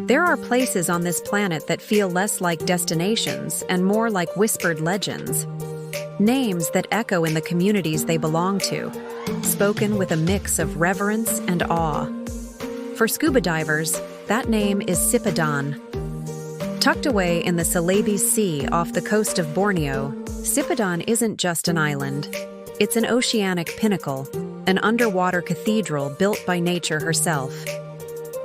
There are places on this planet that feel less like destinations and more like whispered legends. Names that echo in the communities they belong to, spoken with a mix of reverence and awe. For scuba divers, that name is Sipadan. Tucked away in the Celebes Sea off the coast of Borneo, Sipadan isn't just an island. It's an oceanic pinnacle, an underwater cathedral built by nature herself.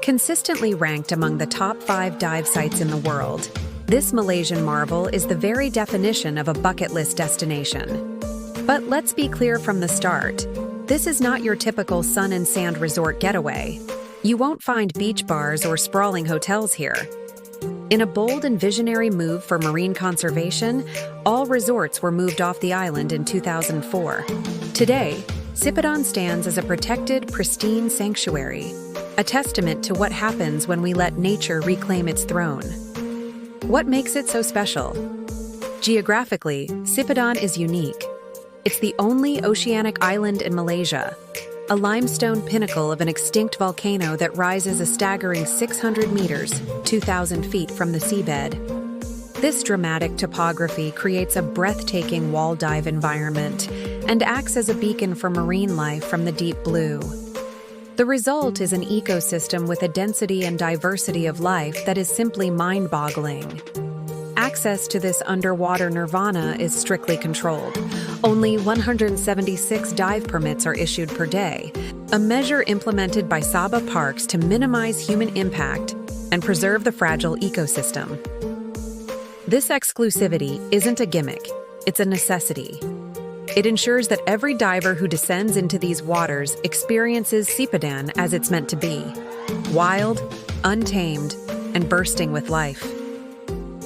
Consistently ranked among the top 5 dive sites in the world, this Malaysian marvel is the very definition of a bucket list destination. But let's be clear from the start, this is not your typical sun and sand resort getaway. You won't find beach bars or sprawling hotels here. In a bold and visionary move for marine conservation, all resorts were moved off the island in 2004. Today, Sipadan stands as a protected, pristine sanctuary, a testament to what happens when we let nature reclaim its throne. What makes it so special? Geographically, Sipadan is unique. It's the only oceanic island in Malaysia, a limestone pinnacle of an extinct volcano that rises a staggering 600 meters, 2,000 feet from the seabed. This dramatic topography creates a breathtaking wall dive environment and acts as a beacon for marine life from the deep blue. The result is an ecosystem with a density and diversity of life that is simply mind-boggling. Access to this underwater nirvana is strictly controlled. Only 176 dive permits are issued per day, a measure implemented by Scuba parks to minimize human impact and preserve the fragile ecosystem. This exclusivity isn't a gimmick, it's a necessity. It ensures that every diver who descends into these waters experiences Sipadan as it's meant to be: wild, untamed, and bursting with life.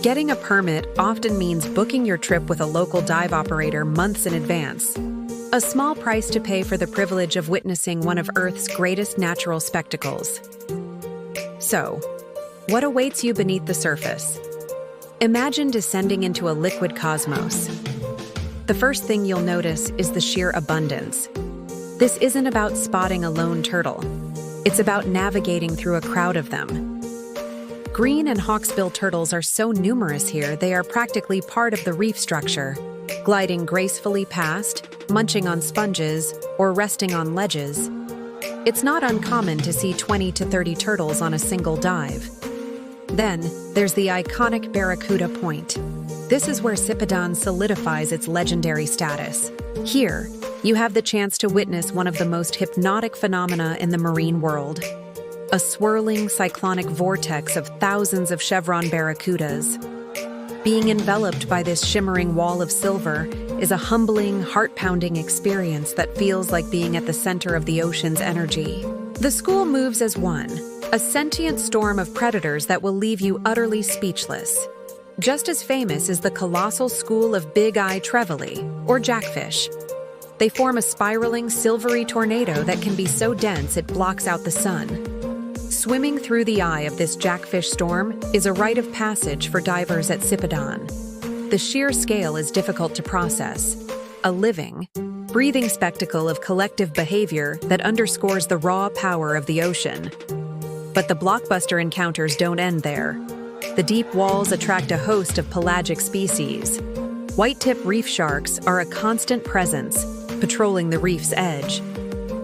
Getting a permit often means booking your trip with a local dive operator months in advance, a small price to pay for the privilege of witnessing one of Earth's greatest natural spectacles. So, what awaits you beneath the surface? Imagine descending into a liquid cosmos. The first thing you'll notice is the sheer abundance. This isn't about spotting a lone turtle. It's about navigating through a crowd of them. Green and hawksbill turtles are so numerous here they are practically part of the reef structure, gliding gracefully past, munching on sponges, or resting on ledges. It's not uncommon to see 20 to 30 turtles on a single dive. Then, there's the iconic Barracuda Point. This is where Sipadan solidifies its legendary status. Here, you have the chance to witness one of the most hypnotic phenomena in the marine world: a swirling cyclonic vortex of thousands of chevron barracudas. Being enveloped by this shimmering wall of silver is a humbling, heart-pounding experience that feels like being at the center of the ocean's energy. The school moves as one, a sentient storm of predators that will leave you utterly speechless. Just as famous is the colossal school of big-eye trevally, or jackfish. They form a spiraling, silvery tornado that can be so dense it blocks out the sun. Swimming through the eye of this jackfish storm is a rite of passage for divers at Sipadan. The sheer scale is difficult to process, a living, breathing spectacle of collective behavior that underscores the raw power of the ocean. But the blockbuster encounters don't end there. The deep walls attract a host of pelagic species. White-tip reef sharks are a constant presence, patrolling the reef's edge.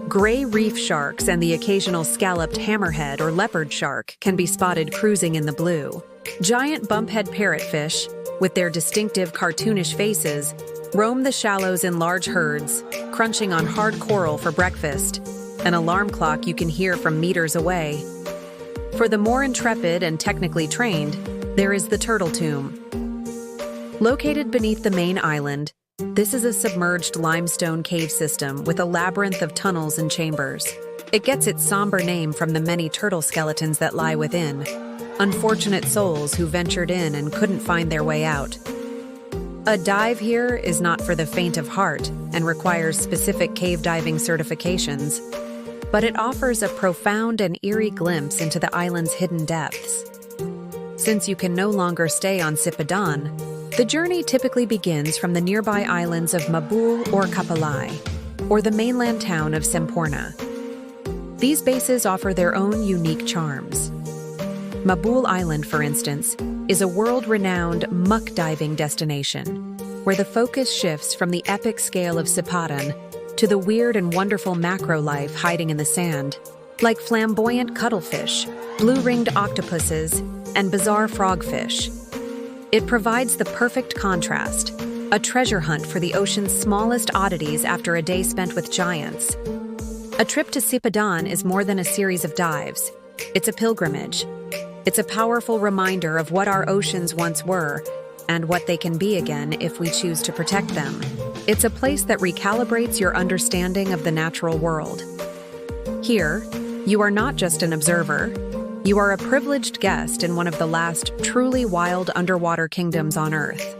Gray reef sharks and the occasional scalloped hammerhead or leopard shark can be spotted cruising in the blue. Giant bumphead parrotfish, with their distinctive cartoonish faces, roam the shallows in large herds, crunching on hard coral for breakfast, an alarm clock you can hear from meters away. For the more intrepid and technically trained, there is the turtle tomb. Located beneath the main island, this is a submerged limestone cave system with a labyrinth of tunnels and chambers. It gets its somber name from the many turtle skeletons that lie within, unfortunate souls who ventured in and couldn't find their way out. A dive here is not for the faint of heart and requires specific cave diving certifications, but it offers a profound and eerie glimpse into the island's hidden depths. Since you can no longer stay on Sipadan, the journey typically begins from the nearby islands of Mabul or Kapalai, or the mainland town of Semporna. These bases offer their own unique charms. Mabul Island, for instance, is a world-renowned muck diving destination, where the focus shifts from the epic scale of Sipadan to the weird and wonderful macro life hiding in the sand, like flamboyant cuttlefish, blue-ringed octopuses, and bizarre frogfish. It provides the perfect contrast, a treasure hunt for the ocean's smallest oddities after a day spent with giants. A trip to Sipadan is more than a series of dives. It's a pilgrimage. It's a powerful reminder of what our oceans once were and what they can be again if we choose to protect them. It's a place that recalibrates your understanding of the natural world. Here, you are not just an observer. You are a privileged guest in one of the last truly wild underwater kingdoms on Earth.